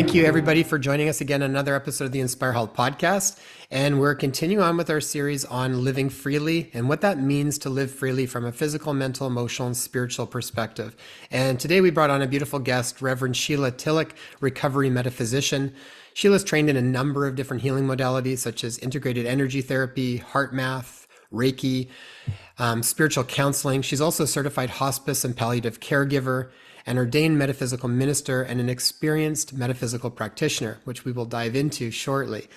Thank you, everybody, for joining us again on another episode of the Inspire Health podcast. And we're continuing on with our series on living freely and what that means to live freely from a physical, mental, emotional, and spiritual perspective. And today we brought on a beautiful guest, Reverend Sheila Tillich, Recovery Metaphysician. Sheila's trained in a number of different healing modalities, such as integrated energy therapy, heart math, Reiki, spiritual counseling. She's also a certified hospice and palliative caregiver, an ordained metaphysical minister, and an experienced metaphysical practitioner, which we will dive into shortly.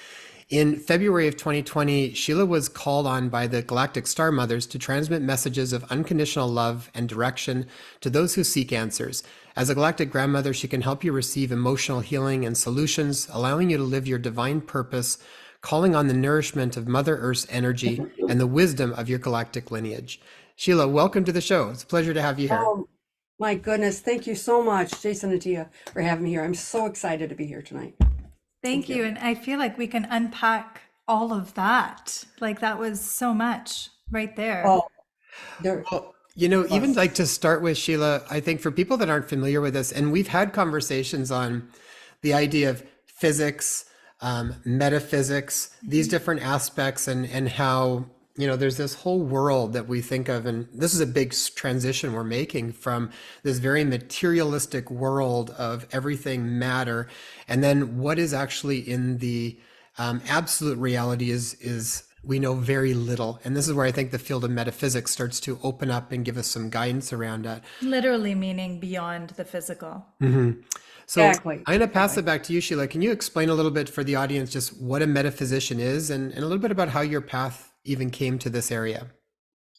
In February of 2020, Sheila was called on by the Galactic Star Mothers to transmit messages of unconditional love and direction to those who seek answers. As a Galactic Grandmother, she can help you receive emotional healing and solutions, allowing you to live your divine purpose, calling on the nourishment of Mother Earth's energy and the wisdom of your galactic lineage. Sheila, welcome to the show. It's a pleasure to have you here. Oh, my goodness. Thank you so much, Jason and Tia, for having me here. I'm so excited to be here tonight. Thank you. And I feel like we can unpack all of that. Like that was so much right there. Oh, there. Well, even like to start with, Sheila, I think for people that aren't familiar with this, and we've had conversations on the idea of physics, metaphysics, these different aspects, and how, there's this whole world that we think of, and this is a big transition we're making from this very materialistic world of everything matter, and then what is actually in the absolute reality is we know very little. And this is where I think the field of metaphysics starts to open up and give us some guidance around that. Literally meaning beyond the physical. So Exactly. I'm going to pass it back to you, Sheila. Can you explain a little bit for the audience just what a metaphysician is and a little bit about how your path even came to this area?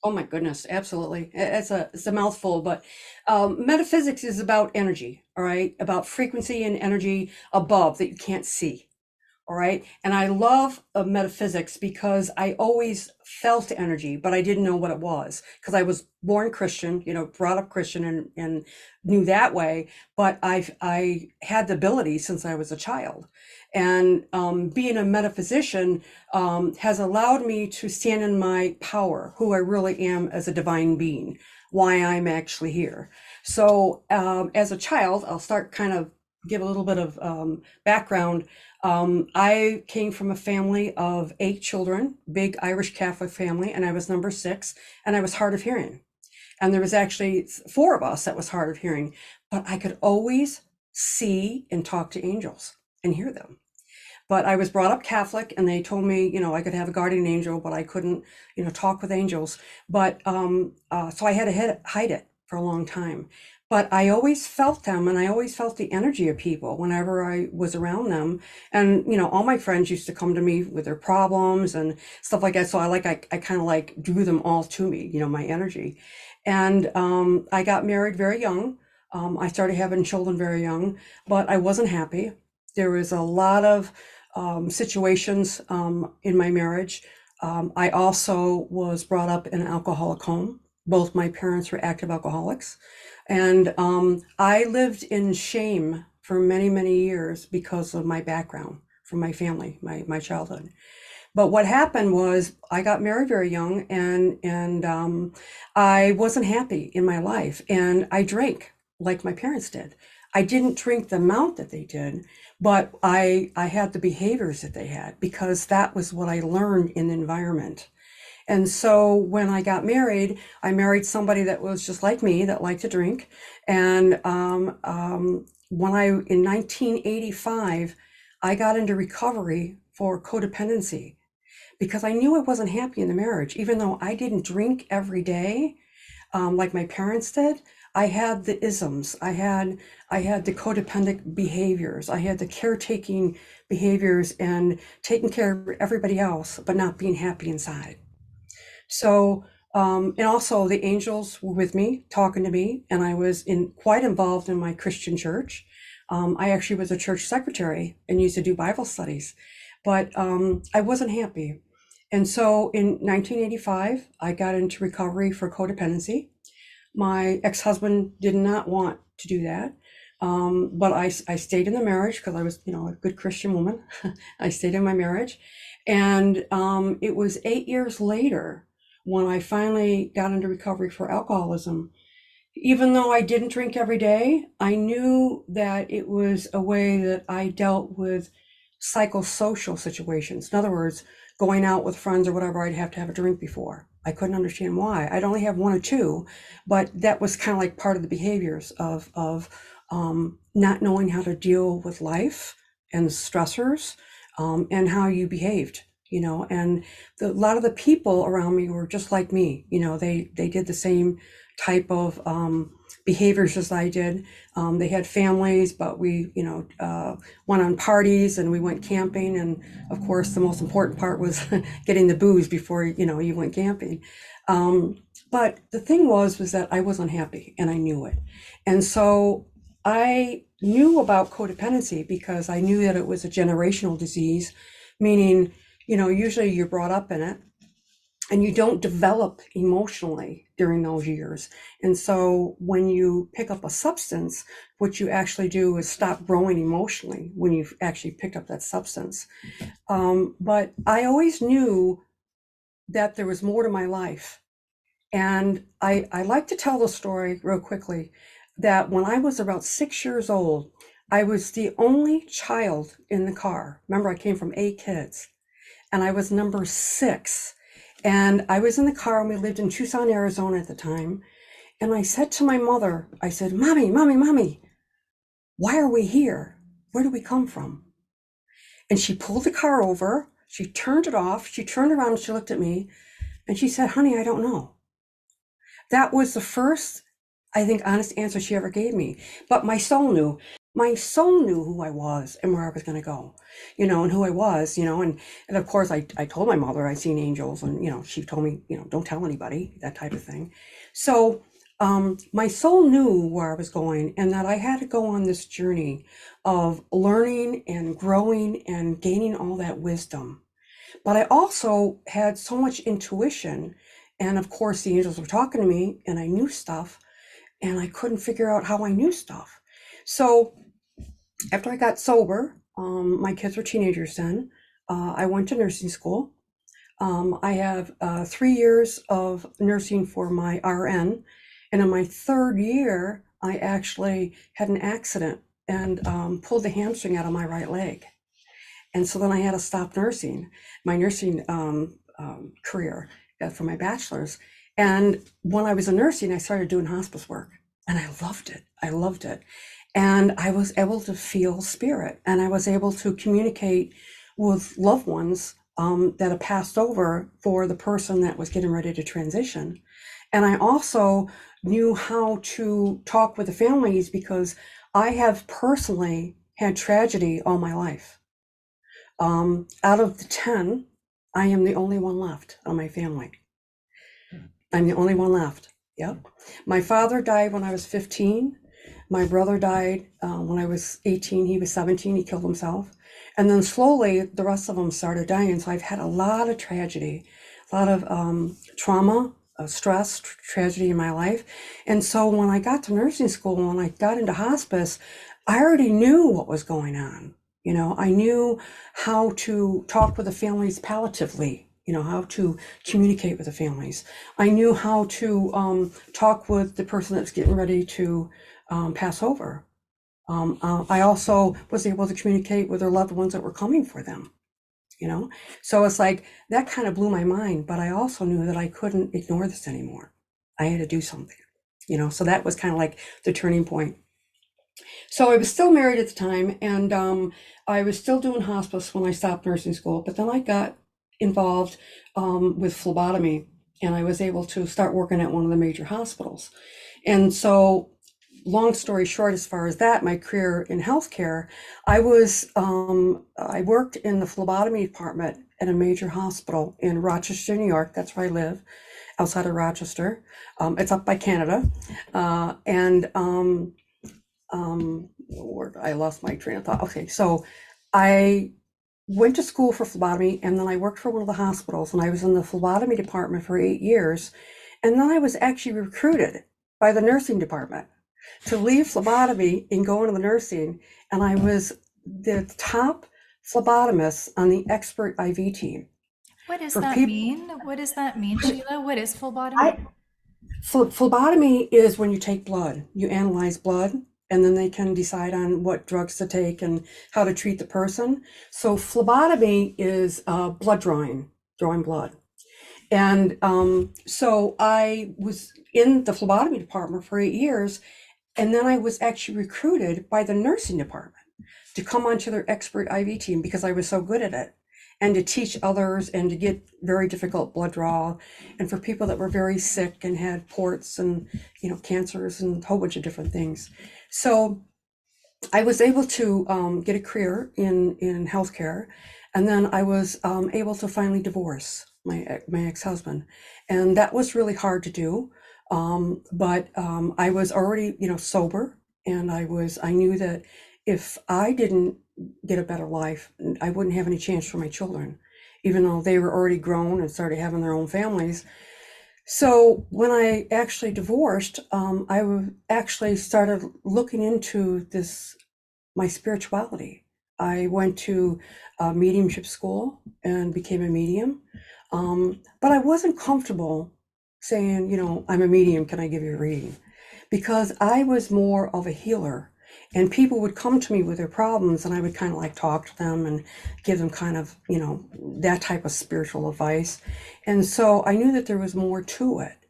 Oh my goodness, absolutely. It's a mouthful, but metaphysics is about energy, all right? About frequency and energy above that you can't see. All right. And I love metaphysics because I always felt energy, but I didn't know what it was because I was born Christian, brought up Christian and knew that way. But I had the ability since I was a child. And being a metaphysician has allowed me to stand in my power, who I really am as a divine being, why I'm actually here. So as a child, I'll start kind of give a little bit of background. I came from a family of 8 children, big Irish Catholic family, and I was number 6, and I was hard of hearing. And there was actually 4 of us that was hard of hearing, but I could always see and talk to angels and hear them. But I was brought up Catholic, and they told me, I could have a guardian angel, but I couldn't, talk with angels. But so I had to hide it for a long time. But I always felt them, and I always felt the energy of people whenever I was around them. And, all my friends used to come to me with their problems and stuff like that. So I kind of like drew them all to me, my energy. And I got married very young. I started having children very young, but I wasn't happy. There was a lot of situations in my marriage. I also was brought up in an alcoholic home. Both my parents were active alcoholics. And I lived in shame for many, many years because of my background from my family, my childhood. But what happened was I got married very young, and I wasn't happy in my life, and I drank like my parents did. I didn't drink the amount that they did, but I had the behaviors that they had because that was what I learned in the environment. And so when I got married, I married somebody that was just like me, that liked to drink. And in 1985, I got into recovery for codependency because I knew I wasn't happy in the marriage, even though I didn't drink every day like my parents did. I had the isms. I had the codependent behaviors. I had the caretaking behaviors and taking care of everybody else, but not being happy inside. So, and also the angels were with me, talking to me, and I was quite involved in my Christian church. I actually was a church secretary and used to do Bible studies, but I wasn't happy. And so in 1985, I got into recovery for codependency. My ex-husband did not want to do that, but I stayed in the marriage because I was, a good Christian woman. I stayed in my marriage, and it was 8 years later when I finally got into recovery for alcoholism. Even though I didn't drink every day, I knew that it was a way that I dealt with psychosocial situations. In other words, going out with friends or whatever, I'd have to have a drink before. I couldn't understand why. I'd only have one or two, but that was kind of like part of the behaviors of not knowing how to deal with life and stressors, and how you behaved. And a lot of the people around me were just like me. They did the same type of behaviors as I did. They had families, but we, went on parties and we went camping. And of course, the most important part was getting the booze before, you went camping. But the thing was that I was unhappy and I knew it. And so I knew about codependency because I knew that it was a generational disease, meaning, usually you're brought up in it and you don't develop emotionally during those years. And so when you pick up a substance, what you actually do is stop growing emotionally when you've actually picked up that substance. But I always knew that there was more to my life. And I like to tell the story real quickly that when I was about 6 years old, I was the only child in the car. Remember, I came from 8 kids and I was number 6. And I was in the car and we lived in Tucson, Arizona at the time. And I said to my mother, I said, Mommy, Mommy, Mommy, why are we here? Where do we come from? And she pulled the car over. She turned it off. She turned around and she looked at me and she said, Honey, I don't know. That was the first, I think, honest answer she ever gave me. But my soul knew. My soul knew who I was and where I was going to go, and who I was, and of course I told my mother I'd seen angels and, she told me, don't tell anybody, that type of thing. So my soul knew where I was going and that I had to go on this journey of learning and growing and gaining all that wisdom. But I also had so much intuition. And of course, the angels were talking to me and I knew stuff and I couldn't figure out how I knew stuff. So after I got sober, my kids were teenagers then. I went to nursing school. I have 3 years of nursing for my RN. And in my 3rd year, I actually had an accident and pulled the hamstring out of my right leg. And so then I had to stop my nursing career for my bachelor's. And when I was in nursing, I started doing hospice work and I loved it. I loved it. And I was able to feel spirit and I was able to communicate with loved ones that had passed over for the person that was getting ready to transition. And I also knew how to talk with the families because I have personally had tragedy all my life. Out of the 10, I am the only one left on my family. I'm the only one left. Yep. My father died when I was 15. My brother died when I was 18. He was 17. He killed himself. And then slowly the rest of them started dying. So I've had a lot of tragedy, a lot of trauma, stress, tragedy in my life. And so when I got to nursing school and I got into hospice, I already knew what was going on. I knew how to talk with the families palliatively, how to communicate with the families. I knew how to talk with the person that's getting ready to pass over. I also was able to communicate with their loved ones that were coming for them, So it's like that kind of blew my mind, but I also knew that I couldn't ignore this anymore. I had to do something, so that was kind of like the turning point. So I was still married at the time, and I was still doing hospice when I stopped nursing school, but then I got involved with phlebotomy, and I was able to start working at one of the major hospitals. And so, long story short, as far as that, my career in healthcare, I worked in the phlebotomy department at a major hospital in Rochester, New York. That's where I live, outside of Rochester. It's up by Canada, I lost my train of thought. Okay, so I went to school for phlebotomy and then I worked for one of the hospitals and I was in the phlebotomy department for 8 years. And then I was actually recruited by the nursing department to leave phlebotomy and go into the nursing. And I was the top phlebotomist on the expert IV team. What does For that people, mean? What does that mean, Sheila? What is phlebotomy? Phlebotomy is when you take blood, you analyze blood, and then they can decide on what drugs to take and how to treat the person. So phlebotomy is blood drawing blood. And so I was in the phlebotomy department for 8 years, and then I was actually recruited by the nursing department to come onto their expert IV team because I was so good at it, and to teach others and to get very difficult blood draw, and for people that were very sick and had ports and cancers and a whole bunch of different things. So I was able to get a career in healthcare, and then I was able to finally divorce my ex-husband, and that was really hard to do. But I was already sober, and I knew that if I didn't get a better life, I wouldn't have any chance for my children, even though they were already grown and started having their own families. So when I actually divorced, actually started looking into my spirituality. I went to mediumship school and became a medium, but I wasn't comfortable saying, I'm a medium, can I give you a reading? Because I was more of a healer, and people would come to me with their problems, and I would kind of like talk to them and give them kind of, that type of spiritual advice. And so I knew that there was more to it.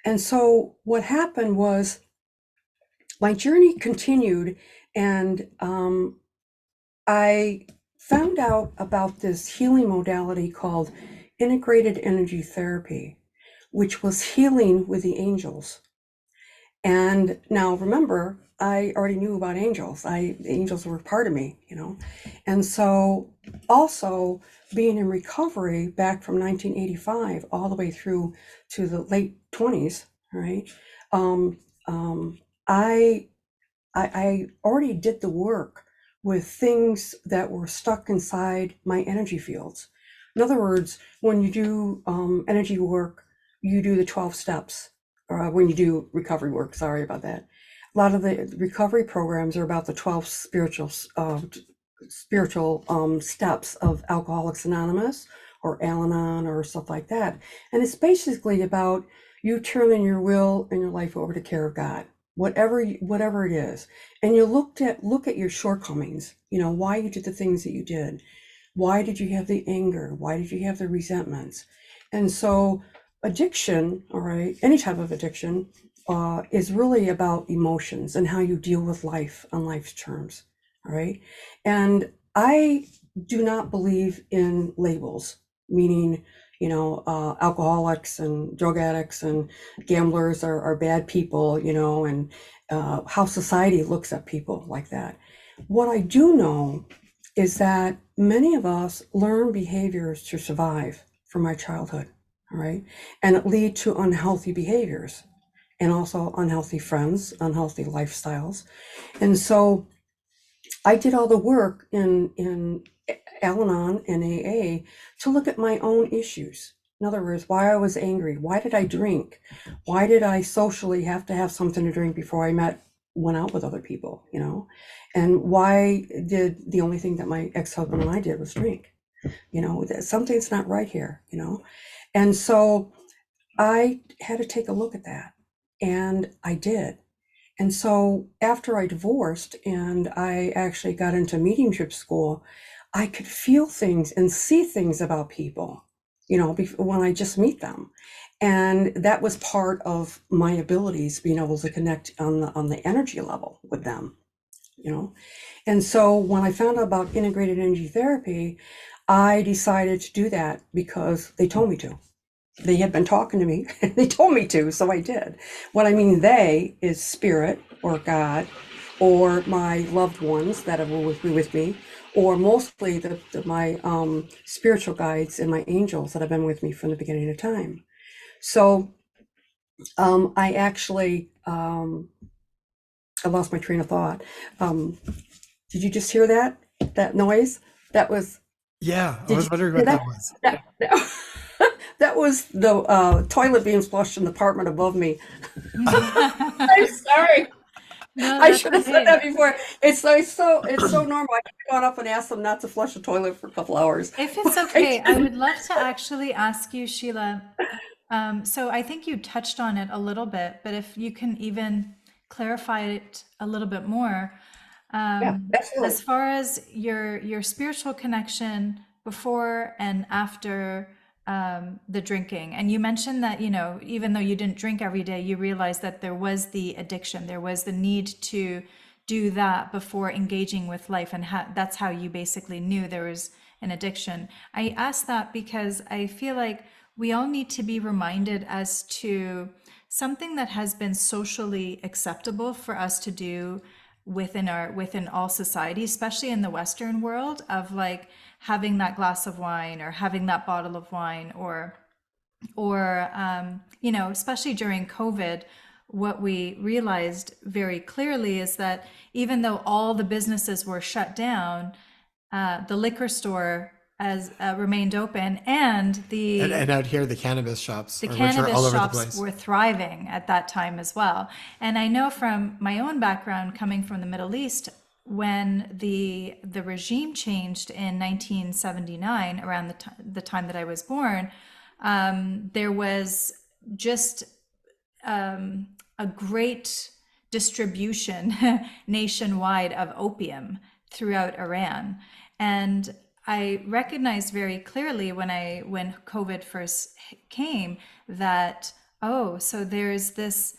And so what happened was my journey continued, and I found out about this healing modality called integrated energy therapy, which was healing with the angels. And now remember, I already knew about angels. The angels were part of me, And so also being in recovery back from 1985 all the way through to the late 20s, right? I already did the work with things that were stuck inside my energy fields. In other words, when you do energy work, you do the 12 steps. When you do recovery work, sorry about that. A lot of the recovery programs are about the 12 spiritual steps of Alcoholics Anonymous or Al-Anon or stuff like that. And it's basically about you turning your will and your life over to care of God, whatever it is. And you look at your shortcomings, why you did the things that you did. Why did you have the anger? Why did you have the resentments? And so addiction, all right, any type of addiction, is really about emotions and how you deal with life on life's terms, all right? And I do not believe in labels, meaning, alcoholics and drug addicts and gamblers are bad people, and how society looks at people like that. What I do know is that many of us learn behaviors to survive from our childhood, all right? And it lead to unhealthy behaviors and also unhealthy friends, unhealthy lifestyles. And so I did all the work in Al-Anon and AA to look at my own issues. In other words, why I was angry. Why did I drink? Why did I socially have to have something to drink before I went out with other people, And why did the only thing that my ex-husband and I did was drink? Something's not right here, And so I had to take a look at that, and I did. And so after I divorced and I actually got into mediumship school, I could feel things and see things about people, when I just meet them. And that was part of my abilities, being able to connect on the energy level with them, And so when I found out about integrated energy therapy, I decided to do that because they told me to. They had been talking to me. They told me to, so I did. What I mean they is spirit or God or my loved ones that will be with me, or mostly my spiritual guides and my angels that have been with me from the beginning of time. So I actually, I lost my train of thought. Did you just hear that noise? That was, Yeah, I did was you wondering hear what that was. that was the toilet being flushed in the apartment above me. I'm sorry. No, I that's should have said okay. that before. It's so normal. I could have gone up and asked them not to flush the toilet for a couple hours. If it's okay, I would love to actually ask you, Sheila, So I think you touched on it a little bit, but if you can even clarify it a little bit more, Yeah, as absolutely. far as your spiritual connection before and after the drinking, and you mentioned that, you know, even though you didn't drink every day, you realized that there was the addiction, there was the need to do that before engaging with life, and that's how you basically knew there was an addiction. I ask that because I feel like we all need to be reminded as to something that has been socially acceptable for us to do within all society, especially in the Western world, of like having that glass of wine or having that bottle of wine, or you know, especially during COVID, what we realized very clearly is that even though all the businesses were shut down, the liquor store as remained open, and And out here, the cannabis shops, the which are all cannabis over the shops place. were thriving at that time as well. And I know from my own background coming from the Middle East, when the regime changed in 1979, around the time that I was born, there was just a great distribution nationwide of opium throughout Iran. And I recognized very clearly when COVID first came that, oh, so there's this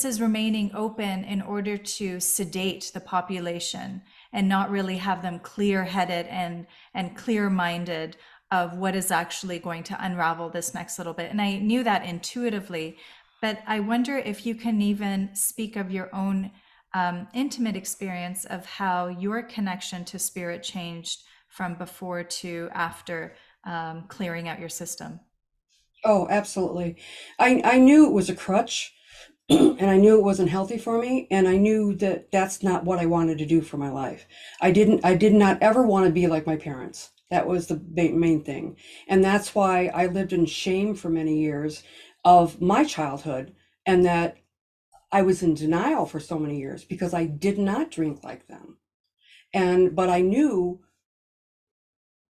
is remaining open in order to sedate the population and not really have them clear-headed and clear-minded of what is actually going to unravel this next little bit. And I knew that intuitively, but I wonder if you can even speak of your own intimate experience of how your connection to spirit changed from before to after clearing out your system. Oh, absolutely. I knew it was a crutch, and I knew it wasn't healthy for me, and I knew that that's not what I wanted to do for my life. I did not ever want to be like my parents. That was the main thing. And that's why I lived in shame for many years of my childhood, and that I was in denial for so many years because I did not drink like them. But I knew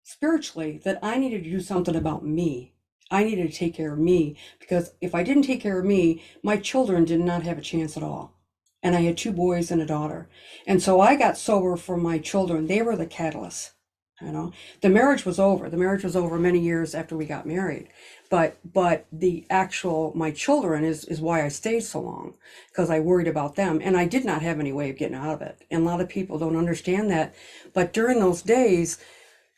spiritually that I needed to do something about me. I needed to take care of me, because if I didn't take care of me, my children did not have a chance at all. And I had two boys and a daughter. And so I got sober for my children. They were the catalyst. You know, the marriage was over. The marriage was over many years after we got married. But the actual my children is why I stayed so long, because I worried about them, and I did not have any way of getting out of it. And a lot of people don't understand that. But during those days,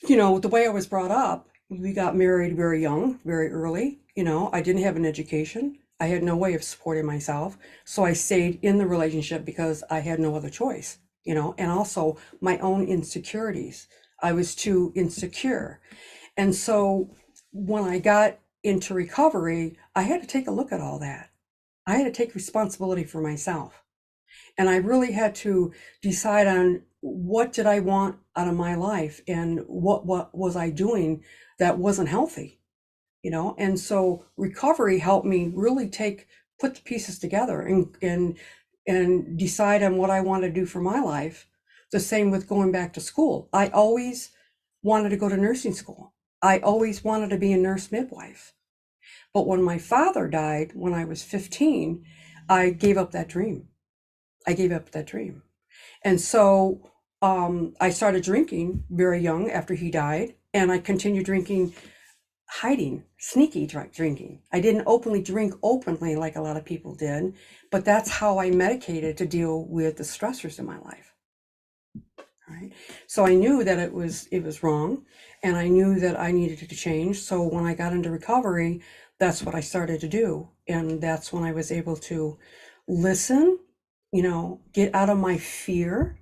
you know, the way I was brought up, we got married very young, very early. You know, I didn't have an education. I had no way of supporting myself. So I stayed in the relationship because I had no other choice, you know, and also my own insecurities. I was too insecure. And so when I got into recovery, I had to take a look at all that. I had to take responsibility for myself. And I really had to decide on what did I want out of my life, and what was I doing that wasn't healthy, you know? And so recovery helped me really put the pieces together and decide on what I wanted to do for my life. The same with going back to school. I always wanted to go to nursing school. I always wanted to be a nurse midwife. But when my father died when I was 15, I gave up that dream. I gave up that dream. And so I started drinking very young after he died, and I continued drinking, hiding, sneaky drinking. I didn't openly drink openly like a lot of people did, but that's how I medicated to deal with the stressors in my life. Right. So I knew that it was wrong, and I knew that I needed to change. So when I got into recovery, that's what I started to do. And that's when I was able to listen, you know, get out of my fear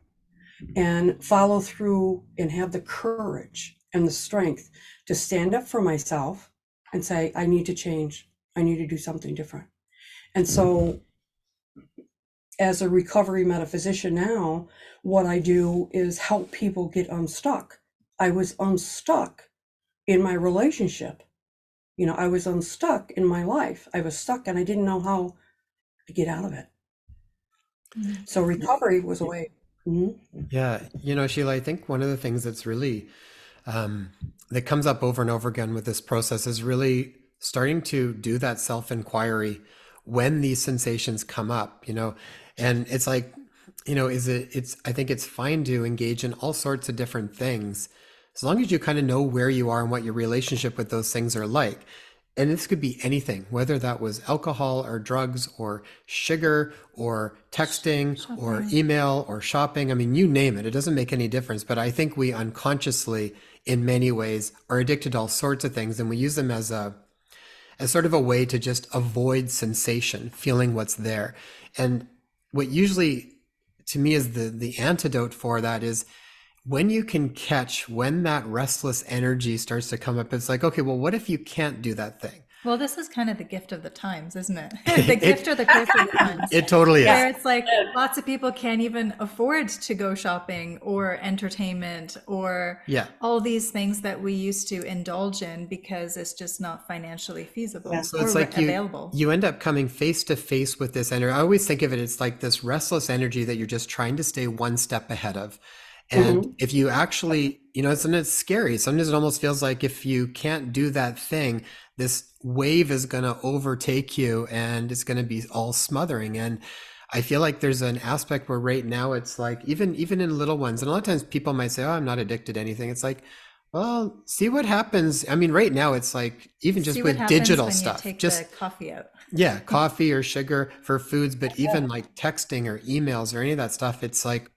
and follow through and have the courage and the strength to stand up for myself and say, I need to change. I need to do something different. And so, as a recovery metaphysician now, what I do is help people get unstuck. I was unstuck in my relationship. You know, I was unstuck in my life. I was stuck and I didn't know how to get out of it. So recovery was a way. Mhm. Yeah, Sheila, I think one of the things that's really that comes up over and over again with this process is really starting to do that self-inquiry when these sensations come up, and it's like, I think it's fine to engage in all sorts of different things as long as you kind of know where you are and what your relationship with those things are like. And this could be anything, whether that was alcohol or drugs or sugar or texting or Shopping. email or shopping. I mean, you name it, it doesn't make any difference. But I think we unconsciously, in many ways, are addicted to all sorts of things, and we use them as sort of a way to just avoid sensation, feeling what's there. And what usually to me is the antidote for that is when you can catch when that restless energy starts to come up. It's like, okay, well, what if you can't do that thing? Well, this is kind of the gift of the times, isn't it? The gift or the curse of the times. It totally Where is. it's like lots of people can't even afford to go shopping or entertainment or Yeah. all these things that we used to indulge in because it's just not financially feasible Yeah. So or it's like available. you end up coming face to face with this energy. I always think of it, it's like this restless energy that you're just trying to stay one step ahead of. And Hmm. if you actually, sometimes it's scary. Sometimes it almost feels like if you can't do that thing, this wave is going to overtake you and it's going to be all smothering. And I feel like there's an aspect where right now it's like even in little ones, and a lot of times people might say, "Oh, I'm not addicted to anything." It's like, well, see what happens. I mean, right now it's like even See just what with happens digital when you stuff, take the just coffee out. yeah, coffee or sugar for foods, but even like texting or emails or any of that stuff, it's like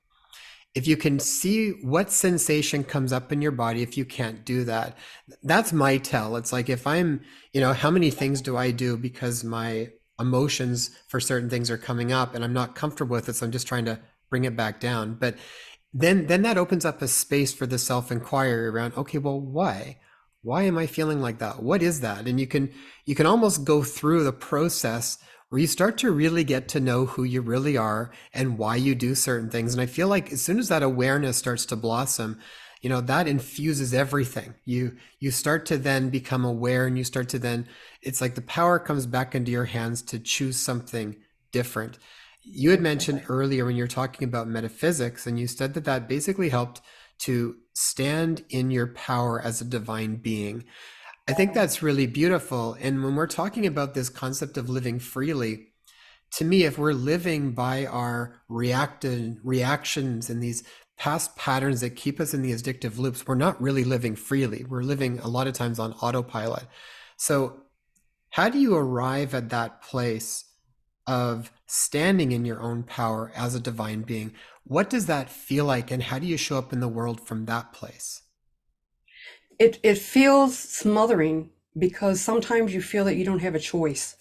if you can see what sensation comes up in your body, if you can't do that, that's my tell. It's like if I'm, how many things do I do because my emotions for certain things are coming up and I'm not comfortable with it, so I'm just trying to bring it back down. But then that opens up a space for the self-inquiry around, okay, well, why am I feeling like that? What is that? And you can almost go through the process where you start to really get to know who you really are and why you do certain things. And I feel like as soon as that awareness starts to blossom, that infuses everything. You start to then become aware, and you start to then, it's like the power comes back into your hands to choose something different. You had mentioned earlier when you were talking about metaphysics, and you said that that basically helped to stand in your power as a divine being. I think that's really beautiful. And when we're talking about this concept of living freely, to me, if we're living by our reactions and these past patterns that keep us in these addictive loops, we're not really living freely. We're living a lot of times on autopilot. So how do you arrive at that place of standing in your own power as a divine being? What does that feel like, and how do you show up in the world from that place? It feels smothering because sometimes you feel that you don't have a choice.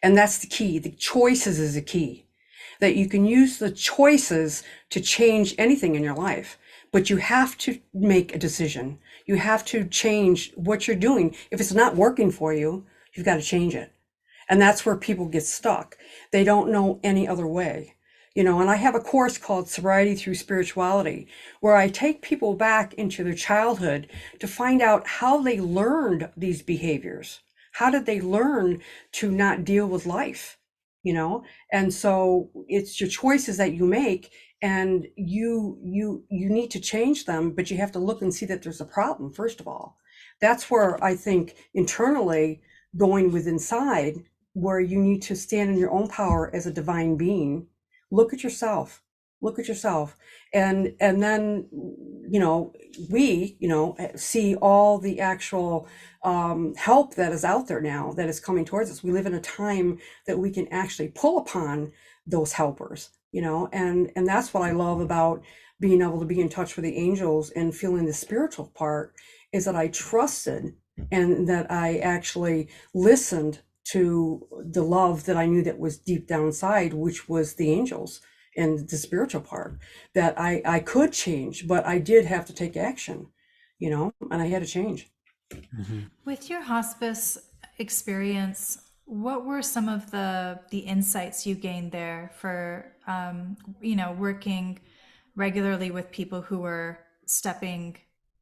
And that's the key. The choices is the key. That you can use the choices to change anything in your life, but you have to make a decision. You have to change what you're doing. If it's not working for you, you've got to change it. And that's where people get stuck. They don't know any other way. And I have a course called Sobriety Through Spirituality, where I take people back into their childhood to find out how they learned these behaviors. How did they learn to not deal with life? And so it's your choices that you make, and you need to change them, but you have to look and see that there's a problem first of all. That's where I think internally, going with inside, where you need to stand in your own power as a divine being. Look at yourself. Look at yourself. And then, we, see all the actual help that is out there now that is coming towards us. We live in a time that we can actually pull upon those helpers, and that's what I love about being able to be in touch with the angels and feeling the spiritual part, is that I trusted and that I actually listened to the love that I knew that was deep down inside, which was the angels and the spiritual part, that I could change, but I did have to take action, and I had to change. Mhm. With your hospice experience, what were some of the insights you gained there for working regularly with people who were stepping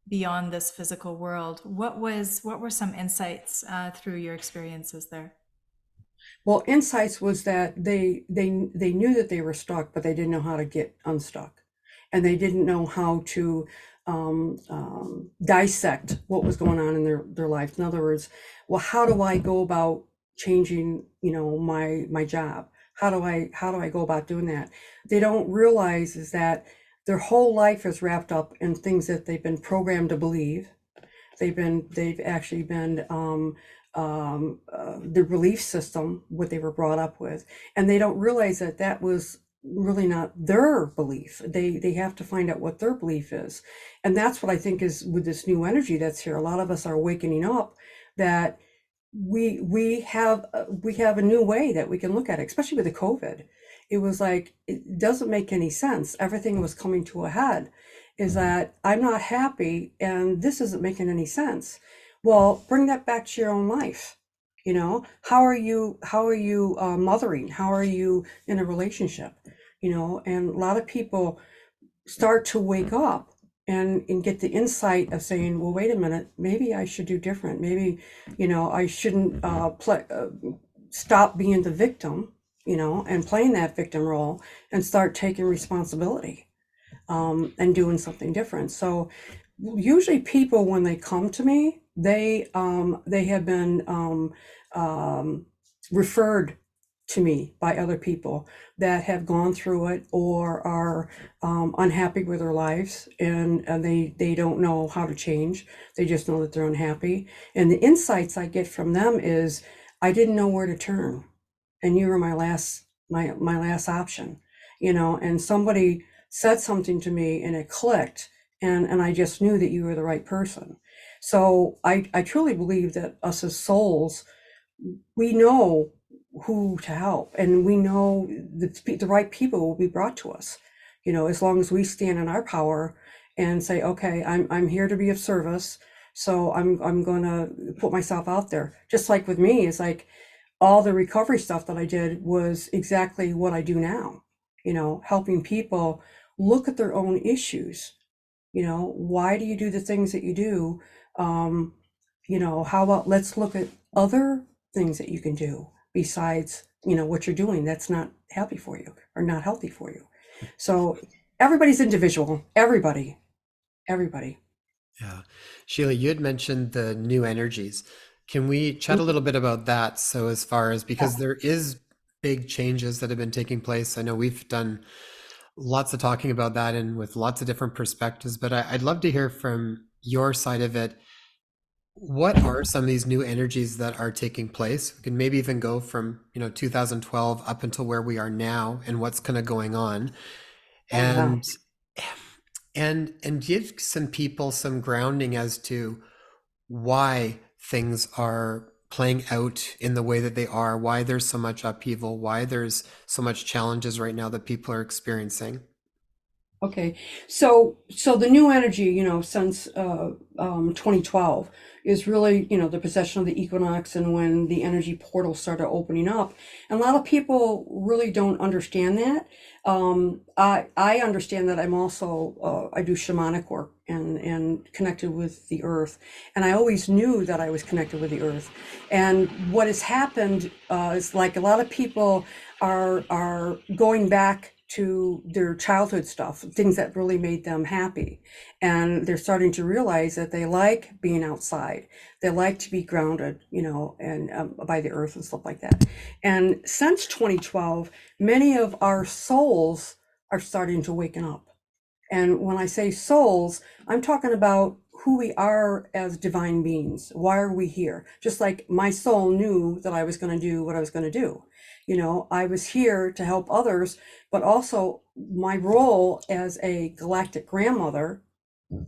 beyond this physical world? What were some insights through your experiences there? Well, insights was that they knew that they were stuck, but they didn't know how to get unstuck, and they didn't know how to dissect what was going on in their life. In other words, well, how do I go about changing, my job? How do I go about doing that? They don't realize is that their whole life is wrapped up in things that they've been programmed to believe. They've actually been the belief system, what they were brought up with, and they don't realize that that was really not their belief. They have to find out what their belief is, and that's what I think is with this new energy that's here. A lot of us are awakening up that we have a new way that we can look at it, especially with the COVID. It was like, it doesn't make any sense. Everything was coming to a head. Is that I'm not happy and this isn't making any sense. Well, bring that back to your own life. How are you mothering? How are you in a relationship? And a lot of people start to wake up and get the insight of saying, well, wait a minute, maybe I should do different. Maybe, I shouldn't stop being the victim, and playing that victim role and start taking responsibility, and doing something different. So usually people, when they come to me, they have been referred to me by other people that have gone through it or are unhappy with their lives, and they don't know how to change. They just know that they're unhappy. And the insights I get from them is, I didn't know where to turn, and you were my last option, and somebody said something to me and it clicked, and I just knew that you were the right person. So I truly believe that us as souls, we know who to help, and we know the right people will be brought to us, as long as we stand in our power and say, okay, I'm here to be of service, so I'm going to put myself out there. Just like with me, it's like all the recovery stuff that I did was exactly what I do now, helping people look at their own issues. Why do you do the things that you do? How about let's look at other things that you can do besides, what you're doing that's not happy for you or not healthy for you. So everybody's individual, everybody. Yeah. Sheila, you had mentioned the new energies. Can we chat a little bit about that? So as far as, because there is big changes that have been taking place. I know we've done lots of talking about that and with lots of different perspectives, but I'd love to hear from your side of it. What are some of these new energies that are taking place? We can maybe even go from, 2012 up until where we are now and what's kind of going on. Yeah. And give some people some grounding as to why things are playing out in the way that they are, why there's so much upheaval, why there's so much challenges right now that people are experiencing. Okay, so the new energy, since 2012 is really, the possession of the equinox and when the energy portals started opening up. And a lot of people really don't understand that. I understand that. I'm also I do shamanic work and connected with the earth, and I always knew that I was connected with the earth. And what has happened is, like, a lot of people are going back to their childhood stuff, things that really made them happy. And they're starting to realize that they like being outside. They like to be grounded, and by the earth and stuff like that. And since 2012, many of our souls are starting to waken up. And when I say souls, I'm talking about who we are as divine beings. Why are we here? Just like my soul knew that I was going to do what I was going to do. I was here to help others, but also my role as a galactic grandmother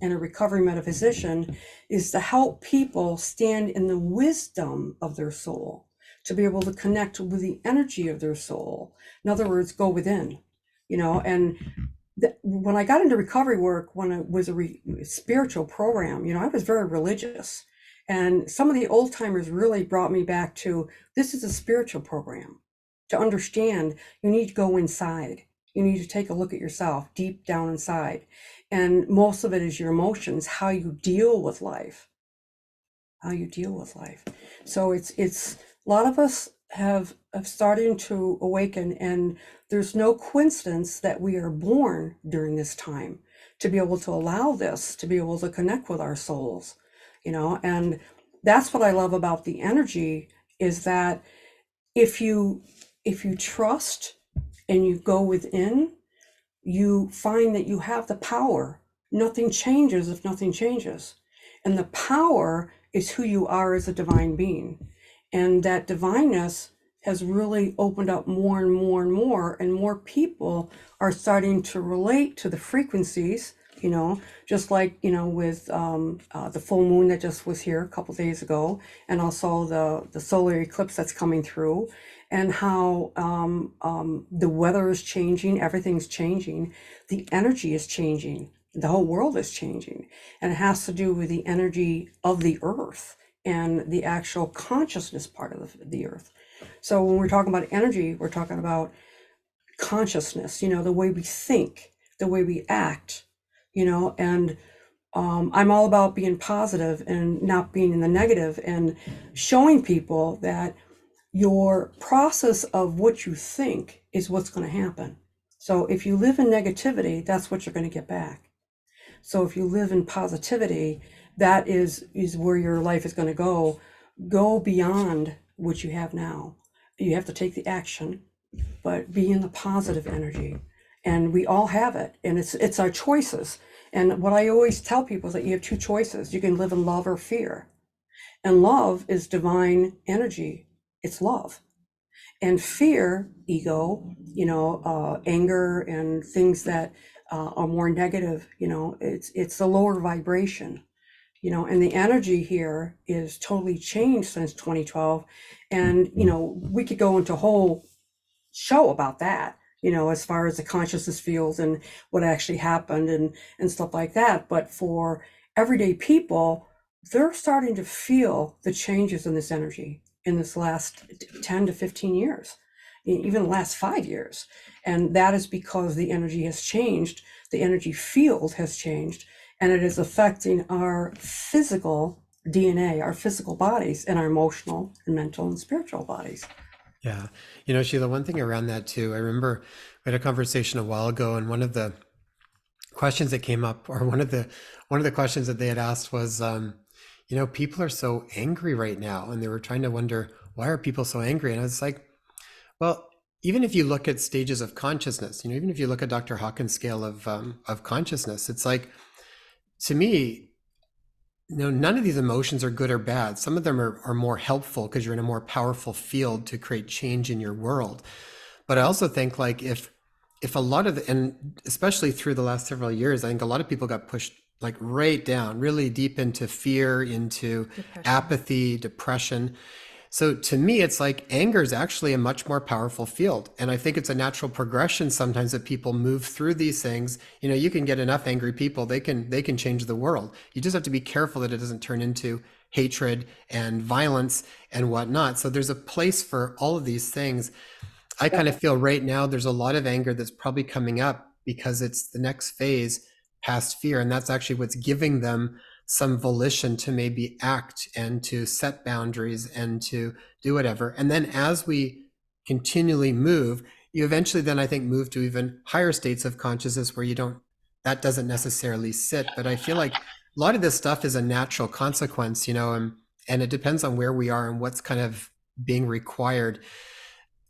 and a recovery metaphysician is to help people stand in the wisdom of their soul, to be able to connect with the energy of their soul. In other words, go within, and when I got into recovery work, when it was a spiritual program, I was very religious. And some of the old timers really brought me back to, this is a spiritual program. To understand, you need to go inside. You need to take a look at yourself deep down inside. And most of it is your emotions, how you deal with life. So it's a lot of us have starting to awaken, and there's no coincidence that we are born during this time, to be able to allow this, to be able to connect with our souls, and that's what I love about the energy, is that if you trust and you go within, you find that you have the power. Nothing changes if nothing changes. And the power is who you are as a divine being. And that divineness has really opened up more and more and more, and more people are starting to relate to the frequencies, just like, with the full moon that just was here a couple days ago, and also the solar eclipse that's coming through, and how the weather is changing, everything's changing, the energy is changing, the whole world is changing, and it has to do with the energy of the earth and the actual consciousness part of the earth. So when we're talking about energy, we're talking about consciousness, the way we think, the way we act, and I'm all about being positive and not being in the negative, and showing people that your process of what you think is what's going to happen. So if you live in negativity, that's what you're going to get back. So if you live in positivity, that is where your life is going to go beyond what you have now. You have to take the action, but be in the positive energy. And we all have it, and it's our choices. And what I always tell people is that you have two choices. You can live in love or fear. And love is divine energy. It's love. And fear, ego, anger, and things that are more negative, it's a lower vibration, and the energy here is totally changed since 2012. And, we could go into a whole show about that, as far as the consciousness fields and what actually happened and stuff like that. But for everyday people, they're starting to feel the changes in this energy in this last 10 to 15 years, even the last 5 years. And that is because the energy has changed, the energy field has changed, and it is affecting our physical DNA, our physical bodies, and our emotional and mental and spiritual bodies. Yeah. Sheila, one thing around that too, I remember we had a conversation a while ago, and one of the questions that came up, or one of the questions that they had asked was, people are so angry right now, and they were trying to wonder, why are people so angry? And I was like, well, even if you look at stages of consciousness, even if you look at Dr. Hawkins' scale of consciousness, it's like, to me, none of these emotions are good or bad. Some of them are more helpful because you're in a more powerful field to create change in your world. But I also think, like, if a lot of and especially through the last several years, I think a lot of people got pushed like right down, really deep into fear, into apathy, depression. So to me, it's like anger is actually a much more powerful field. And I think it's a natural progression sometimes that people move through these things. You can get enough angry people, they can change the world. You just have to be careful that it doesn't turn into hatred and violence and whatnot. So there's a place for all of these things. I kind of feel right now there's a lot of anger that's probably coming up because it's the next phase past fear. And that's actually what's giving them some volition to maybe act and to set boundaries and to do whatever. And then as we continually move, you eventually then I think move to even higher states of consciousness where that doesn't necessarily sit. But I feel like a lot of this stuff is a natural consequence, and it depends on where we are and what's kind of being required.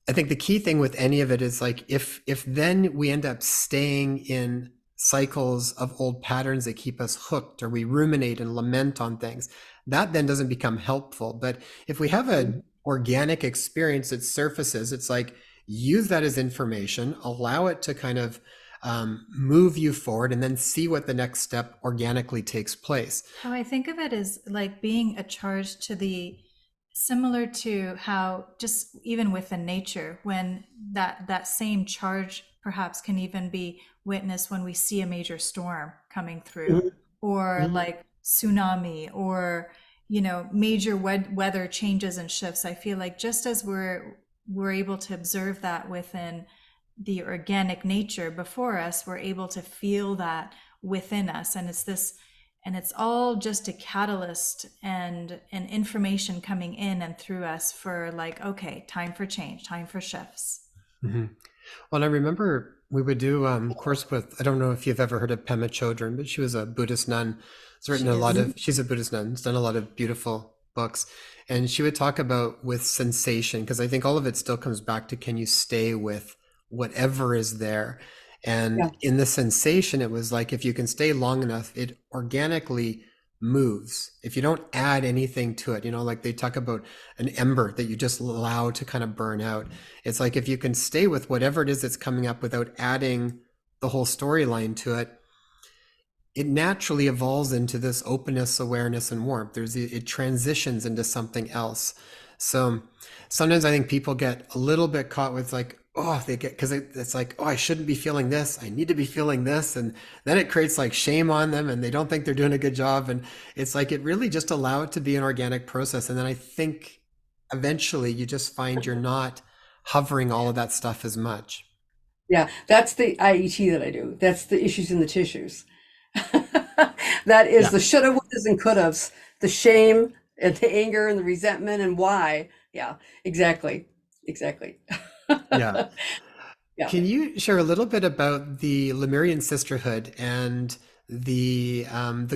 I think the key thing with any of it is like, if then we end up staying in cycles of old patterns that keep us hooked, or we ruminate and lament on things, that then doesn't become helpful. But if we have an organic experience that surfaces, it's like, use that as information, allow it to kind of move you forward, and then see what the next step organically takes place. How I think of it is like being a charge to similar to how just even within nature, when that same charge perhaps can even be witnessed when we see a major storm coming through, or like tsunami, or major weather changes and shifts. I feel like just as we're able to observe that within the organic nature before us, we're able to feel that within us, and it's all just a catalyst and information coming in and through us for like, okay, time for change, time for shifts. Mm-hmm. Well, I remember We would do course with, I don't know if you've ever heard of Pema Chodron, but she was a Buddhist nun. Has written She a lot is. of, she's a Buddhist nun, has done a lot of beautiful books. And she would talk about with sensation, because I think all of it still comes back to, can you stay with whatever is there? And Yeah. in the sensation, it was like, if you can stay long enough, it organically moves. If you don't add anything to it, like they talk about an ember that you just allow to kind of burn out. It's like, if you can stay with whatever it is that's coming up without adding the whole storyline to it, it naturally evolves into this openness, awareness, and warmth. It transitions into something else. So sometimes I think people get a little bit caught with like, oh, because it's like, oh, I shouldn't be feeling this. I need to be feeling this. And then it creates like shame on them and they don't think they're doing a good job. And it's like, it really just allow it to be an organic process. And then I think eventually you just find you're not hovering all of that stuff as much. Yeah, that's the IET that I do. That's the issues in the tissues. That is Yeah. the shoulda, wouldas, and couldas, the shame and the anger and the resentment and why. Yeah, exactly. Exactly. Yeah. Yeah. Can you share a little bit about the Lemurian Sisterhood and the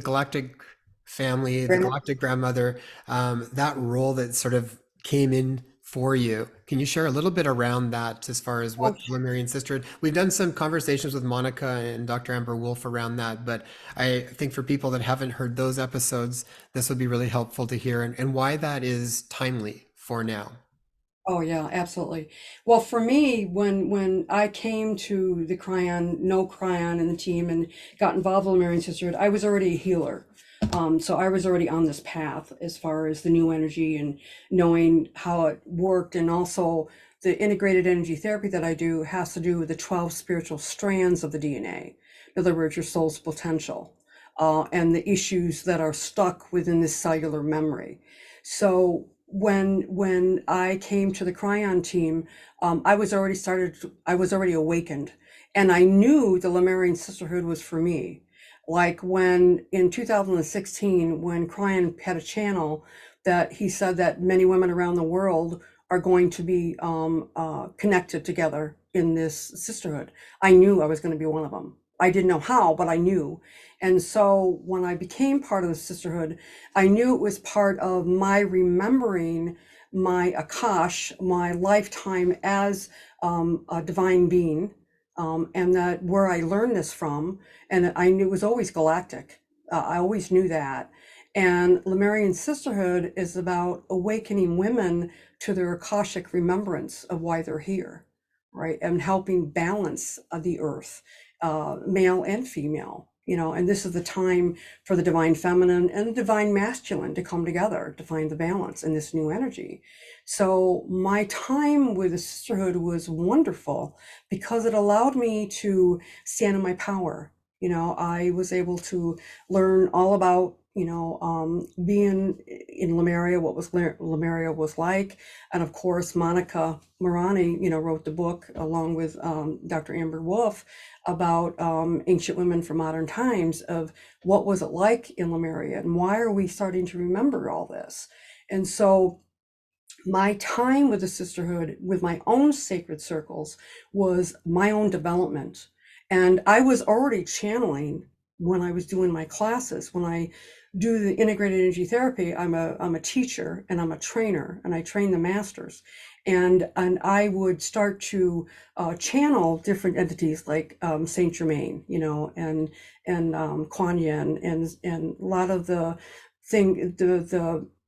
Galactic family, the Grandma. Galactic Grandmother, that role that sort of came in for you? Can you share a little bit around that as far as Oh, what the Lemurian Sisterhood? We've done some conversations with Monica and Dr. Amber Wolf around that, but I think for people that haven't heard those episodes, this would be really helpful to hear and why that is timely for now. oh yeah, absolutely. Well, for me, when I came to the Cryon, no Cryon and the team and got involved in the Lemurian Sisterhood, I was already a healer. So I was already on this path as far as the new energy and knowing how it worked. And also the integrated energy therapy that I do has to do with the 12 spiritual strands of the DNA. In other words, your soul's potential, and the issues that are stuck within this cellular memory. So when I came to the Cryon team, I was already awakened, and I knew the Lemurian Sisterhood was for me. Like when in 2016, when Cryon had a channel that he said that many women around the world are going to be connected together in this sisterhood. I knew I was going to be one of them. I didn't know how, but I knew. And so when I became part of the sisterhood, I knew it was part of my remembering my Akash, my lifetime as a divine being, and that where I learned this from, and I knew it was always galactic. I always knew that. And Lemurian Sisterhood is about awakening women to their Akashic remembrance of why they're here, right? And helping balance the earth, male and female, and this is the time for the divine feminine and the divine masculine to come together to find the balance in this new energy. So my time with the sisterhood was wonderful because it allowed me to stand in my power. I was able to learn all about, being in Lemuria, what was Lemuria was like. And of course, Monica Morani, wrote the book along with Dr. Amber Wolf about ancient women from modern times of what was it like in Lemuria and why are we starting to remember all this. And so my time with the sisterhood, with my own sacred circles, was my own development. And I was already channeling when I was doing my classes. When I do the integrated energy therapy, I'm a teacher and I'm a trainer, and I train the masters. And I would start to channel different entities like Saint Germain, and Kuan Yin, and a lot of the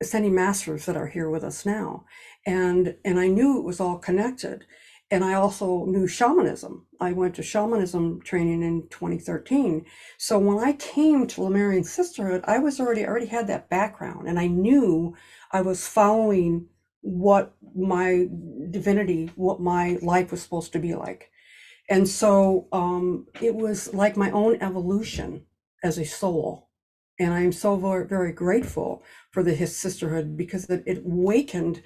ascending masters that are here with us now. And I knew it was all connected. And I also knew shamanism. I went to shamanism training in 2013. So when I came to Lemurian Sisterhood, I already had that background, and I knew I was following what my divinity, what my life was supposed to be like. And so it was like my own evolution as a soul. And I am so very, very grateful for his sisterhood because it awakened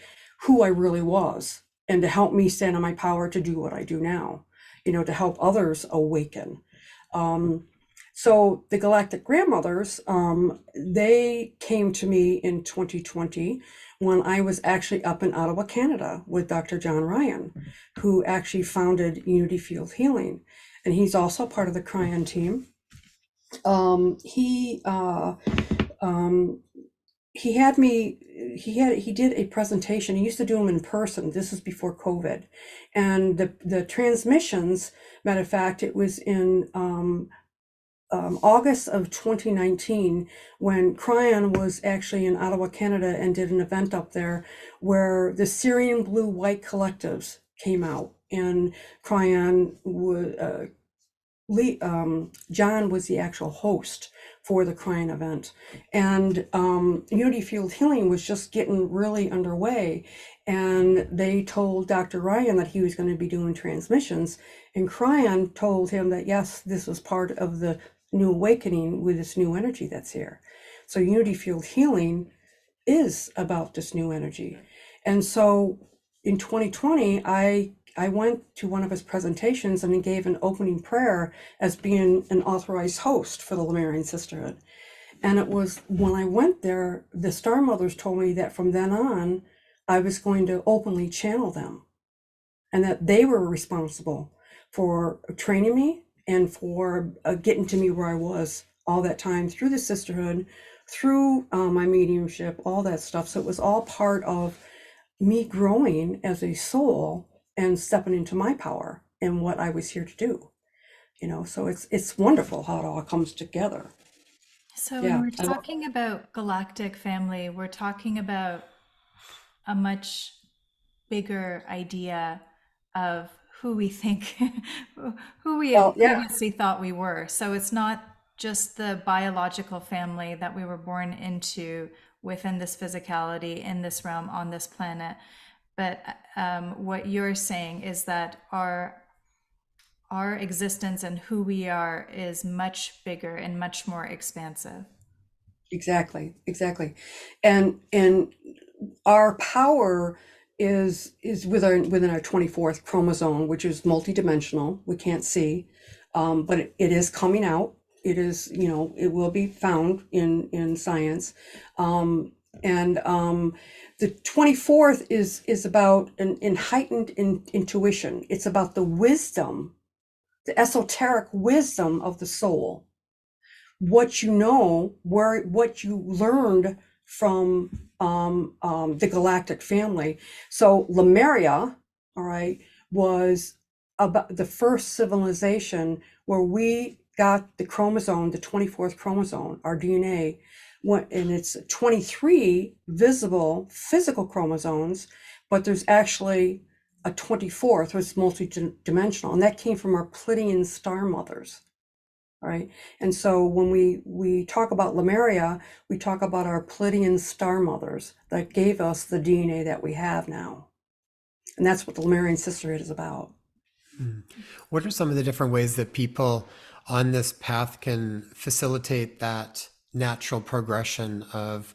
who I really was, and to help me stand on my power to do what I do now, to help others awaken. So the Galactic Grandmothers, they came to me in 2020 when I was actually up in Ottawa, Canada with Dr. John Ryan, who actually founded Unity Field Healing. and he's also part of the Cryon team. He had me, he did a presentation. He used to do them in person. This is before COVID. And the transmissions, matter of fact, it was in August of 2019 when Cryon was actually in Ottawa, Canada, and did an event up there where the Syrian Blue White collectives came out. And Cryon John was the actual host for the Cryon event, and Unity Field Healing was just getting really underway, and they told Dr. Ryan that he was going to be doing transmissions, and Cryon told him that yes, this was part of the new awakening with this new energy that's here. So Unity Field Healing is about this new energy. And so in 2020, I went to one of his presentations and he gave an opening prayer as being an authorized host for the Lemurian Sisterhood. And it was when I went there, the Star Mothers told me that from then on, I was going to openly channel them and that they were responsible for training me and for getting to me where I was all that time through the sisterhood, through my mediumship, all that stuff. So it was all part of me growing as a soul and stepping into my power and what I was here to do. You know, so it's wonderful how it all comes together. So Yeah, when we're talking about galactic family, we're talking about a much bigger idea of who we think, who we well, yeah, previously thought we were. So it's not just the biological family that we were born into within this physicality, in this realm, on this planet. But what you're saying is that our existence and who we are is much bigger and much more expansive. exactly. And our power is within our 24th chromosome, which is multidimensional. We can't see, but it is coming out. It is, you know, it will be found in science. And the 24th is about an heightened intuition. It's about the wisdom, the esoteric wisdom of the soul. What you know, what you learned from the galactic family. So Lemuria, all right, was about the first civilization where we got the chromosome, the 24th chromosome, our DNA, and it's 23 visible physical chromosomes, but there's actually a 24th, which is multi-dimensional, and that came from our Pleiadian star mothers. All right. And so when we talk about Lemuria, we talk about our Pleiadian star mothers that gave us the DNA that we have now. And that's what the Lemurian Sisterhood is about. What are some of the different ways that people on this path can facilitate that natural progression of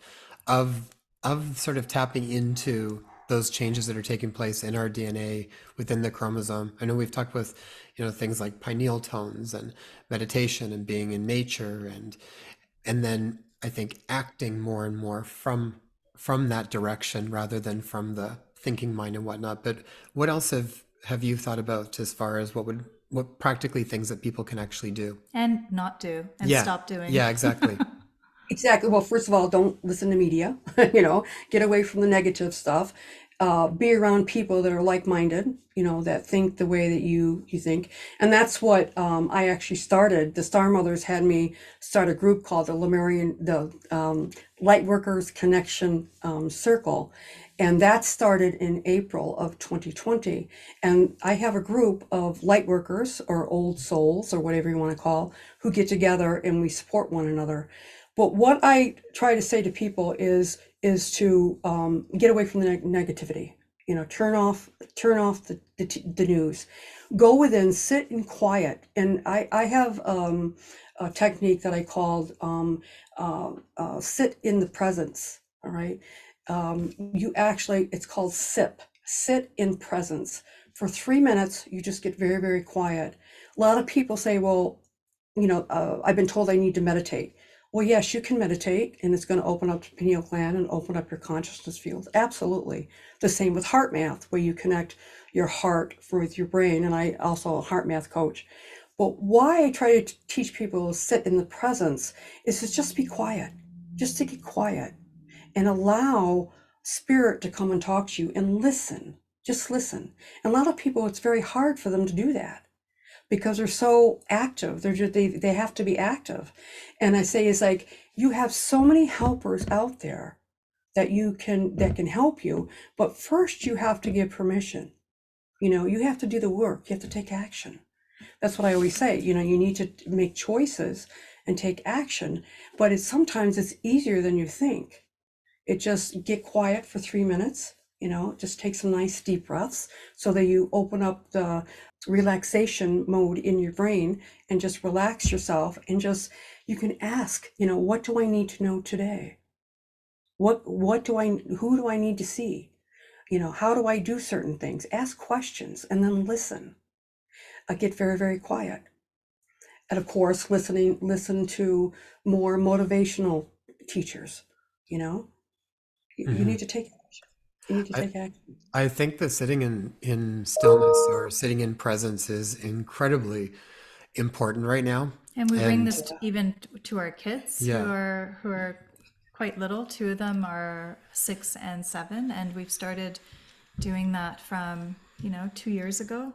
sort of tapping into those changes that are taking place in our DNA within the chromosome? I know we've talked with, things like pineal tones and meditation and being in nature, and then I think acting more and more from that direction rather than from the thinking mind and whatnot. But what else have you thought about as far as what practically things that people can actually do And not do and yeah stop doing. yeah exactly Exactly. Well, first of all, don't listen to media, get away from the negative stuff. Be around people that are like-minded, that think the way that you think. And that's what I actually started. The Star Mothers had me start a group called the Lightworkers Connection Circle. And that started in April of 2020. And I have a group of lightworkers or old souls or whatever you want to call, who get together and we support one another. But what I try to say to people is to get away from the negativity. Turn off the news. Go within, sit in quiet. And I have a technique that I called sit in the presence. All right. It's called SIP. Sit in presence. For 3 minutes, you just get very, very quiet. A lot of people say, well, I've been told I need to meditate. Well, yes, you can meditate, and it's going to open up the pineal gland and open up your consciousness field. Absolutely. The same with heart math, where you connect your heart with your brain. And I also a heart math coach. But why I try to teach people to sit in the presence is to just be quiet, just to get quiet and allow spirit to come and talk to you and listen, just listen. And a lot of people, it's very hard for them to do that because they're so active. They have to be active. And I say, it's like, you have so many helpers out there that can help you. But first you have to give permission. You have to do the work. You have to take action. That's what I always say. You need to make choices and take action, but sometimes it's easier than you think. It just get quiet for 3 minutes, just take some nice deep breaths so that you open up the relaxation mode in your brain and just relax yourself and you can ask, what do I need to know today? Who do I need to see? How do I do certain things? Ask questions and then listen. Get very, very quiet. And of course, listen to more motivational teachers, you need to take action. You need to take action. I think that sitting in stillness or sitting in presence is incredibly important right now. And we bring this even to our kids Yeah. who are quite little. 2 of them are 6 and 7, and we've started doing that from 2 years ago.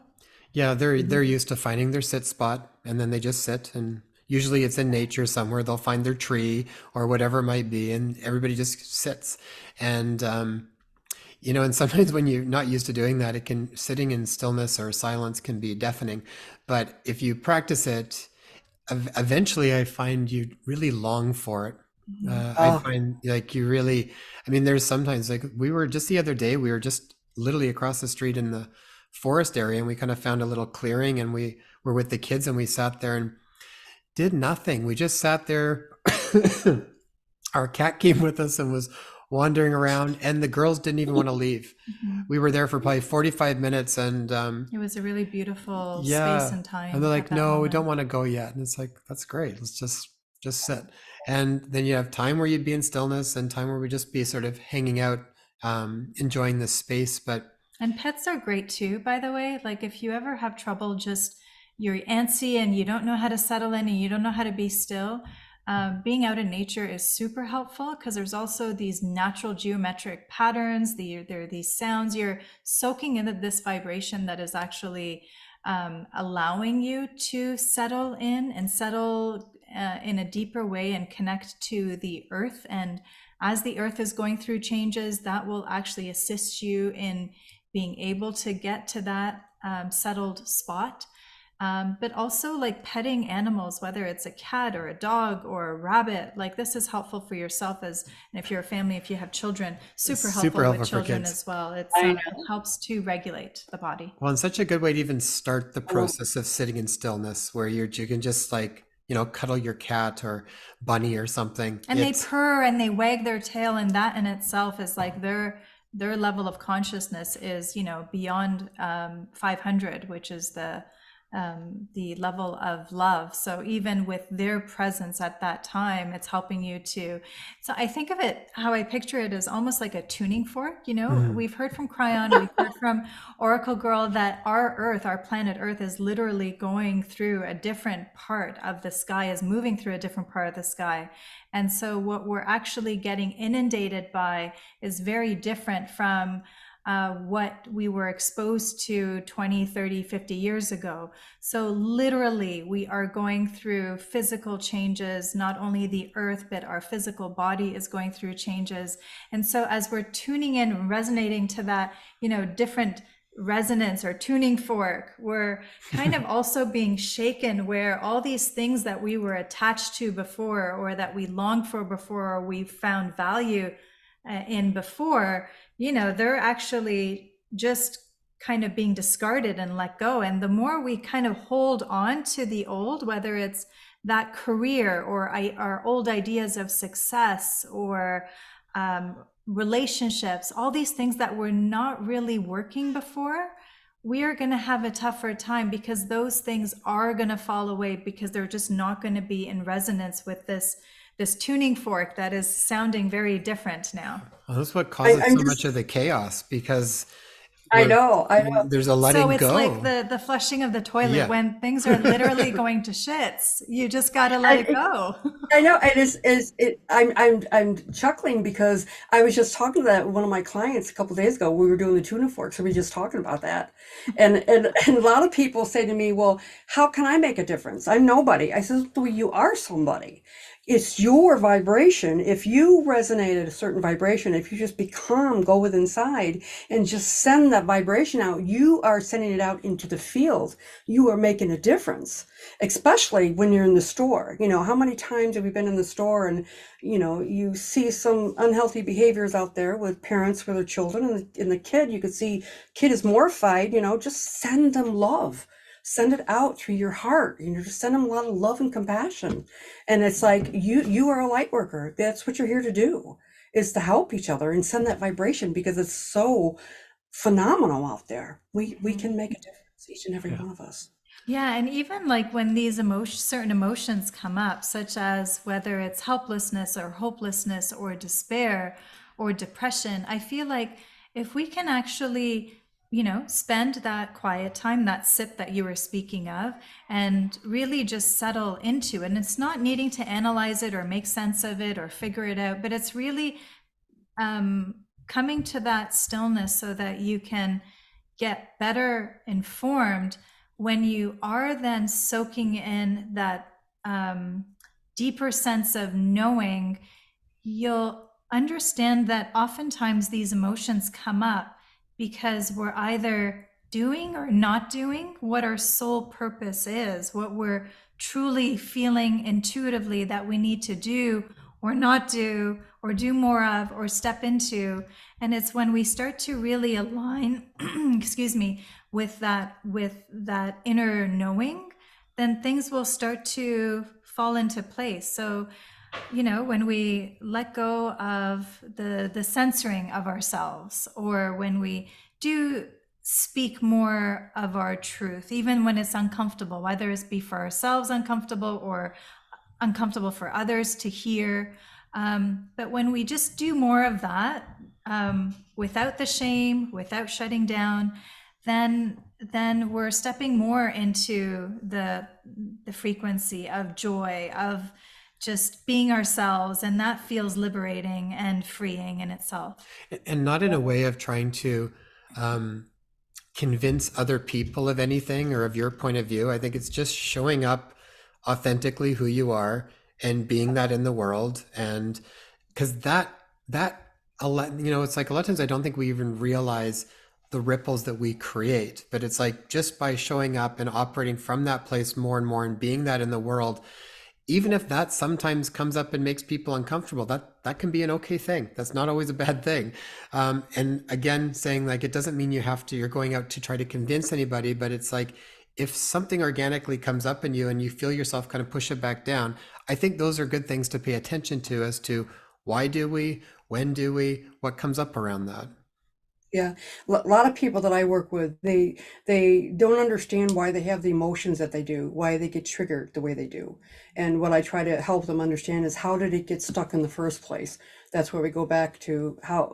Yeah, they're used to finding their sit spot, and then they just sit, and usually it's in nature somewhere. They'll find their tree or whatever it might be, and everybody just sits. And and sometimes when you're not used to doing that, sitting in stillness or silence can be deafening. But if you practice it, eventually I find you really long for it. I find like you really, there's sometimes, like, we were just the other day, we were just literally across the street in the forest area, and we kind of found a little clearing, and we were with the kids, and we sat there and did nothing. We just sat there. Our cat came with us and was wandering around, and the girls didn't even want to leave. We were there for probably 45 minutes, and it was a really beautiful yeah, space and time. and they're like, no, we moment. don't want to go yet. And it's like, that's great. Let's just sit. And then you have time where you'd be in stillness and time where we just be sort of hanging out, enjoying this space. And pets are great too, by the way. Like, if you ever have trouble, just you're antsy and you don't know how to settle in and you don't know how to be still, being out in nature is super helpful, because there's also these natural geometric patterns. There are these sounds. You're soaking into this vibration that is actually allowing you to settle in and settle in a deeper way and connect to the earth. And as the earth is going through changes, that will actually assist you in being able to get to that settled spot. But also, like, petting animals, whether it's a cat or a dog or a rabbit, like, this is helpful for yourself and if you're a family, if you have children, super helpful with children as well. It helps to regulate the body. Well, and such a good way to even start the process of sitting in stillness, where you can just, like, cuddle your cat or bunny or something. And they purr and they wag their tail, and that in itself is like their level of consciousness is, beyond 500, which is the level of love. So even with their presence at that time, it's helping you to. So I think of it, how I picture it, is almost like a tuning fork. We've heard from Cryon, we've heard from Oracle Girl that our Earth, our planet Earth, is literally going through a different part of the sky, is moving through a different part of the sky. And so what we're actually getting inundated by is very different from what we were exposed to 20, 30, 50 years ago. So literally, we are going through physical changes. Not only the earth, but our physical body is going through changes. And so as we're tuning in and resonating to that, different resonance or tuning fork, we're kind of also being shaken, where all these things that we were attached to before, or that we longed for before, or we found value in before, they're actually just kind of being discarded and let go. And the more we kind of hold on to the old, whether it's that career or our old ideas of success or relationships, all these things that were not really working before, we are going to have a tougher time, because those things are going to fall away, because they're just not going to be in resonance with this tuning fork that is sounding very different now. Well, that's what causes so much of the chaos, because I where know, I know. there's a So letting it's like go. the flushing of the toilet Yeah. when things are literally going to shits. You just got to let And it go. I know it is it I'm chuckling because I was just talking to that one of my clients a couple days ago. We were doing the tuna forks, so we were just talking about that. And a lot of people say to me, "Well, how can I make a difference? I'm nobody." I said, "Well, you are somebody. It's your vibration. If you resonate at a certain vibration, if you just be calm, go with inside and just send that vibration out, you are sending it out into the field. You are making a difference." Especially when you're in the store. How many times have we been in the store and, you see some unhealthy behaviors out there with parents with their children and the kid, you could see kid is mortified, just send them love. Send it out through your heart. Just send them a lot of love and compassion. And it's like you are a light worker. That's what you're here to do, is to help each other and send that vibration because it's so phenomenal out there. We can make a difference, each and every Yeah. one of us. Yeah, and even like when these certain emotions come up, such as whether it's helplessness or hopelessness or despair or depression, I feel like if we can actually, spend that quiet time, that sip that you were speaking of, and really just settle into it. And it's not needing to analyze it or make sense of it or figure it out, but it's really coming to that stillness so that you can get better informed when you are then soaking in that deeper sense of knowing. You'll understand that oftentimes these emotions come up because we're either doing or not doing what our sole purpose is, what we're truly feeling intuitively that we need to do or not do or do more of or step into. And it's when we start to really align excuse me, with that inner knowing, then things will start to fall into place. So when we let go of the censoring of ourselves, or when we do speak more of our truth, even when it's uncomfortable, whether it's be for ourselves uncomfortable or uncomfortable for others to hear. But when we just do more of that, without the shame, without shutting down, then we're stepping more into the frequency of joy, of just being ourselves, and that feels liberating and freeing in itself. And not in a way of trying to convince other people of anything or of your point of view. I think it's just showing up authentically who you are and being that in the world. And because it's like a lot of times I don't think we even realize the ripples that we create, but it's like just by showing up and operating from that place more and more and being that in the world, even if that sometimes comes up and makes people uncomfortable, that can be an okay thing. That's not always a bad thing. And again, saying like, it doesn't mean you're going out to try to convince anybody, but it's like, if something organically comes up in you and you feel yourself kind of push it back down, I think those are good things to pay attention to as to why do we, when do we, what comes up around that. Yeah, a lot of people that I work with, they don't understand why they have the emotions that they do, why they get triggered the way they do. And what I try to help them understand is, how did it get stuck in the first place? That's where we go back to how,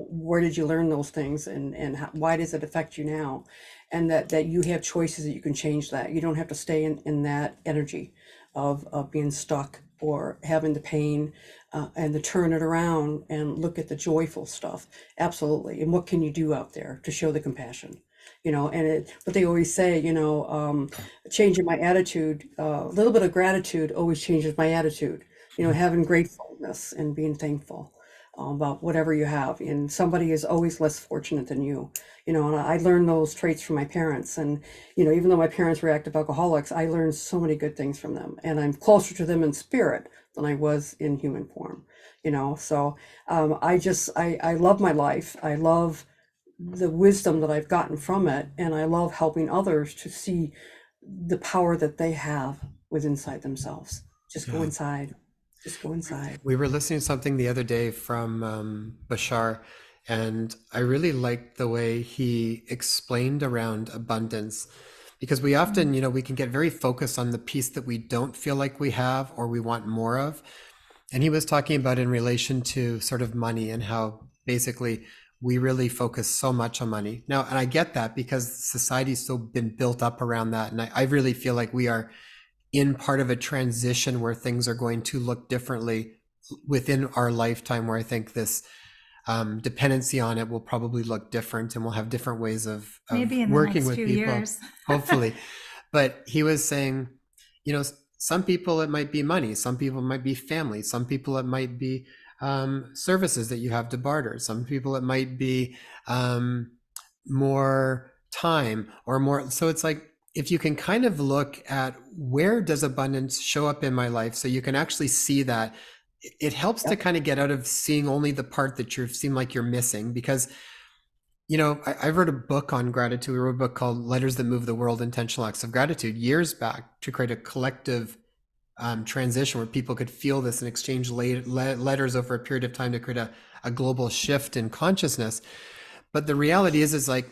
where did you learn those things, and why does it affect you now? And that you have choices that you can change that. You don't have to stay in that energy of being stuck or having the pain, and to turn it around and look at the joyful stuff. Absolutely. And what can you do out there to show the compassion? But they always say, changing my attitude, a little bit of gratitude always changes my attitude, having gratefulness and being thankful about whatever you have. And somebody is always less fortunate than you, and I learned those traits from my parents. And, even though my parents were active alcoholics, I learned so many good things from them, and I'm closer to them in spirit than I was in human form, so I love my life. I love the wisdom that I've gotten from it, and I love helping others to see the power that they have within inside themselves. Just go inside. Just go inside. We were listening to something the other day from Bashar, and I really liked the way he explained around abundance, because we often, we can get very focused on the piece that we don't feel like we have or we want more of. And he was talking about in relation to sort of money, and how basically we really focus so much on money now. And I get that because society's so been built up around that. And I really feel like we are in part of a transition where things are going to look differently within our lifetime, where I think this dependency on it will probably look different, and we'll have different ways of Maybe in the working next with few people, years. hopefully. But he was saying, you know, some people it might be money, some people it might be family, some people it might be services that you have to barter, some people it might be more time or more. So it's like, if you can kind of look at where does abundance show up in my life, so you can actually see that, it helps to kind of get out of seeing only the part that you seem like you're missing. Because, you know, I wrote a book on gratitude. We wrote a book called Letters That Move the World, Intentional Acts of Gratitude, years back, to create a collective transition where people could feel this and exchange letters over a period of time to create a global shift in consciousness. But the reality is like,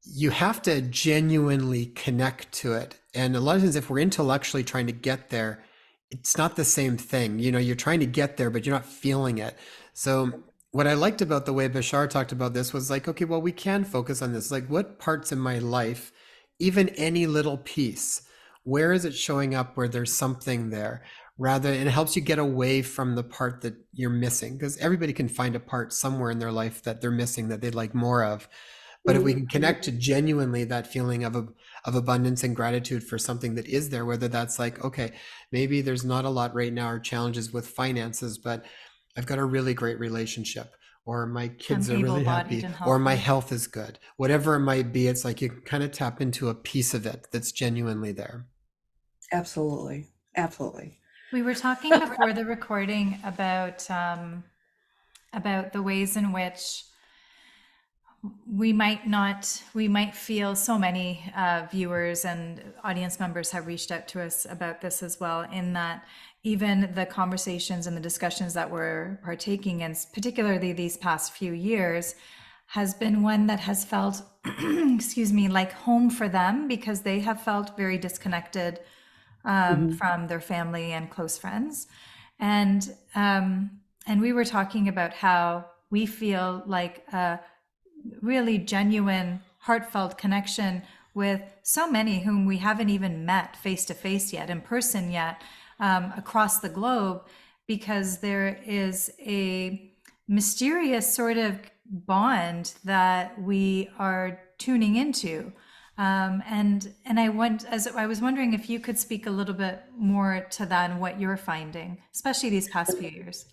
you have to genuinely connect to it. And a lot of times if we're intellectually trying to get there, it's not the same thing. You know, you're trying to get there, but you're not feeling it. So what I liked about the way Bashar talked about this was like, okay, well, we can focus on this. Like, what parts in my life, even any little piece, where is it showing up where there's something there? Rather, and it helps you get away from the part that you're missing, because everybody can find a part somewhere in their life that they're missing that they'd like more of. But if we can connect to genuinely that feeling of abundance and gratitude for something that is there, whether that's like, okay, maybe there's not a lot right now or challenges with finances, but I've got a really great relationship, or my kids are really happy, or my health is good, whatever it might be, it's like you can kind of tap into a piece of it that's genuinely there. Absolutely. Absolutely. We were talking before the recording about the ways in which we might feel, so many viewers and audience members have reached out to us about this as well, in that even the conversations and the discussions that we're partaking in, particularly these past few years, has been one that has felt, excuse me, like home for them, because they have felt very disconnected from their family and close friends. And we were talking about how we feel like a really genuine, heartfelt connection with so many whom we haven't even met face to face yet, in person yet, across the globe, because there is a mysterious sort of bond that we are tuning into. And I was wondering if you could speak a little bit more to that and what you're finding, especially these past few years.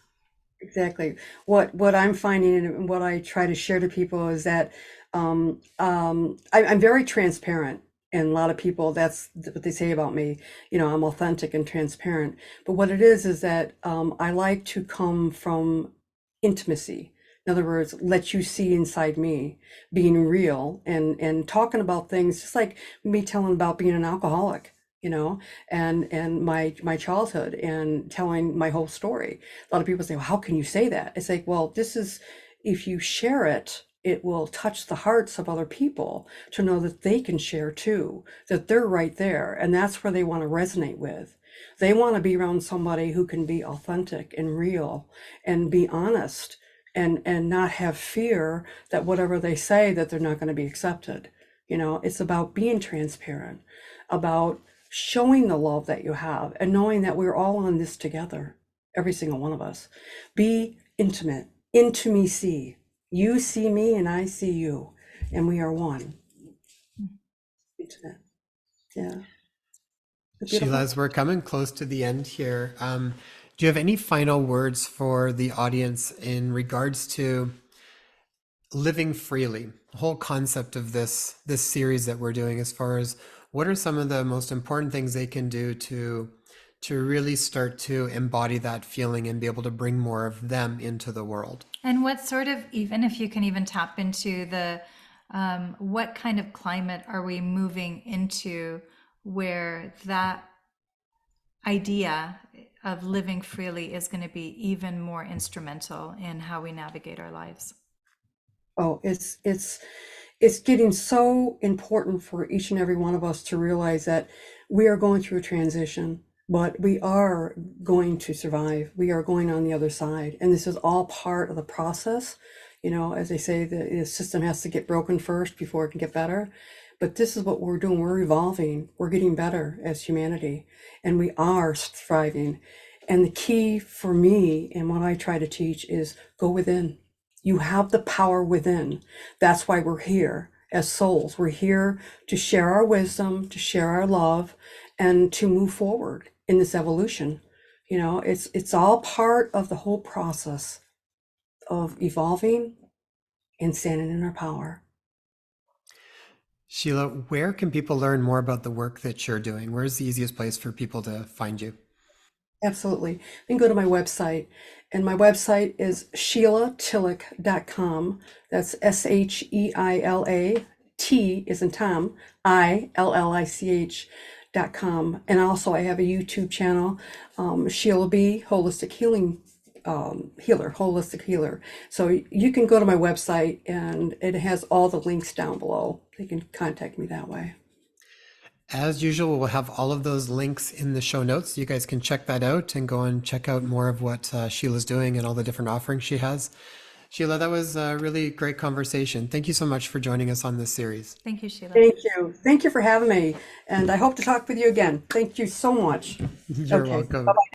Exactly. What I'm finding and what I try to share to people is that I'm very transparent, and a lot of people, that's what they say about me. You know, I'm authentic and transparent. But what it is that I like to come from intimacy. In other words, let you see inside me, being real and talking about things, just like me telling about being an alcoholic, you know, and my childhood, and telling my whole story. A lot of people say, well, how can you say that? It's like, well, this is, if you share it, it will touch the hearts of other people to know that they can share too, that they're right there. And that's where they want to resonate with. They want to be around somebody who can be authentic and real and be honest, and not have fear that whatever they say, that they're not going to be accepted. You know, it's about being transparent, about showing the love that you have, and knowing that we're all on this together, every single one of us. Be intimate, intimacy. You see me and I see you, and we are one. Intimate. Yeah. Sheila, as we're coming close to the end here, do you have any final words for the audience in regards to living freely, the whole concept of this series that we're doing, as far as what are some of the most important things they can do to really start to embody that feeling and be able to bring more of them into the world? And what sort of, even if you can even tap into the, what kind of climate are we moving into where that idea of living freely is going to be even more instrumental in how we navigate our lives? Oh, it's getting so important for each and every one of us to realize that we are going through a transition, but we are going to survive. We are going on the other side. And this is all part of the process. You know, as they say, the system has to get broken first before it can get better. But this is what we're doing. We're evolving. We're getting better as humanity, and we are thriving. And the key for me and what I try to teach is go within. You have the power within. That's why we're here as souls. We're here to share our wisdom, to share our love, and to move forward in this evolution. You know, it's all part of the whole process of evolving and standing in our power. Sheila, where can people learn more about the work that you're doing? Where's the easiest place for people to find you? Absolutely. You can go to my website, and my website is SheilaTillich.com. That's SHEILA. T is in Tom, ILLICH.com. And also I have a YouTube channel, Sheila B, Holistic Healing Holistic Healer. So you can go to my website and it has all the links down below. You can contact me that way. As usual, we'll have all of those links in the show notes. You guys can check that out and go and check out more of what Sheila's doing and all the different offerings she has. Sheila, that was a really great conversation. Thank you so much for joining us on this series. Thank you, Sheila. Thank you. Thank you for having me. And I hope to talk with you again. Thank you so much. You're Okay. welcome. Bye-bye.